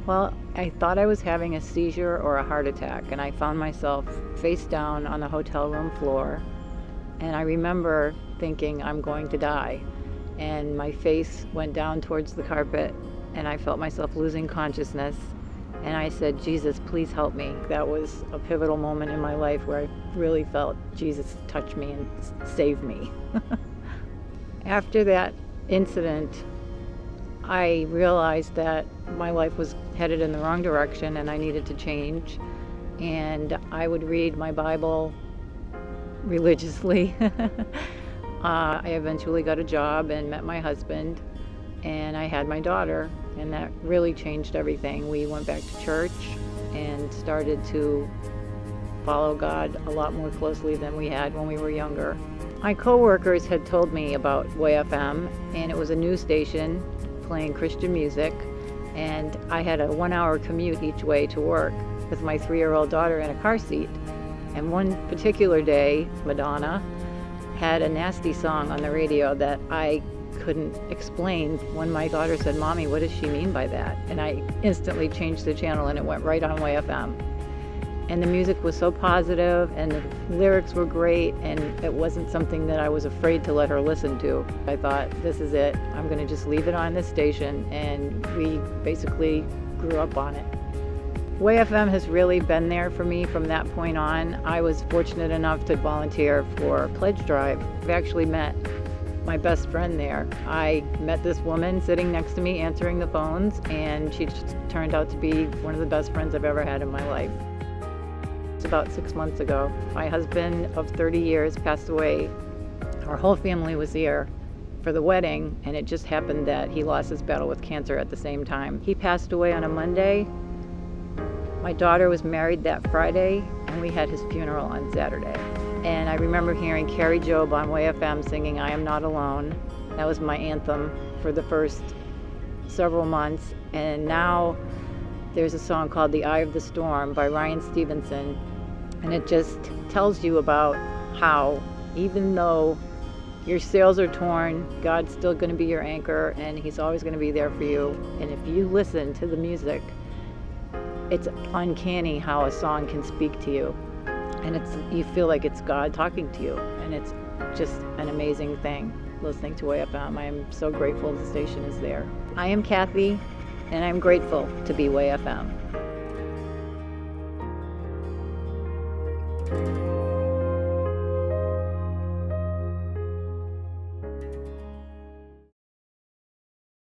Well, I thought I was having a seizure or a heart attack, and I found myself face down on the hotel room floor. And I remember thinking, I'm going to die. And my face went down towards the carpet, and I felt myself losing consciousness. And I said, Jesus, please help me. That was a pivotal moment in my life where I really felt Jesus touch me and save me. After that incident, I realized that my life was headed in the wrong direction and I needed to change. And I would read my Bible religiously. I eventually got a job and met my husband, and I had my daughter, and that really changed everything. We went back to church and started to follow God a lot more closely than we had when we were younger. My coworkers had told me about Way FM, and it was a news station playing Christian music, and I had a 1-hour commute each way to work with my 3-year-old daughter in a car seat. And one particular day, Madonna had a nasty song on the radio that I couldn't explain. When my daughter said, Mommy, what does she mean by that? And I instantly changed the channel and it went right on Way FM. And the music was so positive and the lyrics were great, and it wasn't something that I was afraid to let her listen to. I thought, this is it. I'm going to just leave it on this station, and we basically grew up on it. Way FM has really been there for me from that point on. I was fortunate enough to volunteer for Pledge Drive. I've actually met my best friend there. I met this woman sitting next to me answering the phones, and she just turned out to be one of the best friends I've ever had in my life. It's about 6 months ago. My husband of 30 years passed away. Our whole family was here for the wedding, and it just happened that he lost his battle with cancer at the same time. He passed away on a Monday. My daughter was married that Friday, and we had his funeral on Saturday. And I remember hearing Carrie Job on Way FM singing I Am Not Alone. That was my anthem for the first several months. And now there's a song called The Eye of the Storm by Ryan Stevenson. And it just tells you about how, even though your sails are torn, God's still going to be your anchor, and He's always going to be there for you. And if you listen to the music, it's uncanny how a song can speak to you. And you feel like it's God talking to you. And it's just an amazing thing listening to Way FM. I am so grateful the station is there. I am Kathy, and I'm grateful to be Way FM.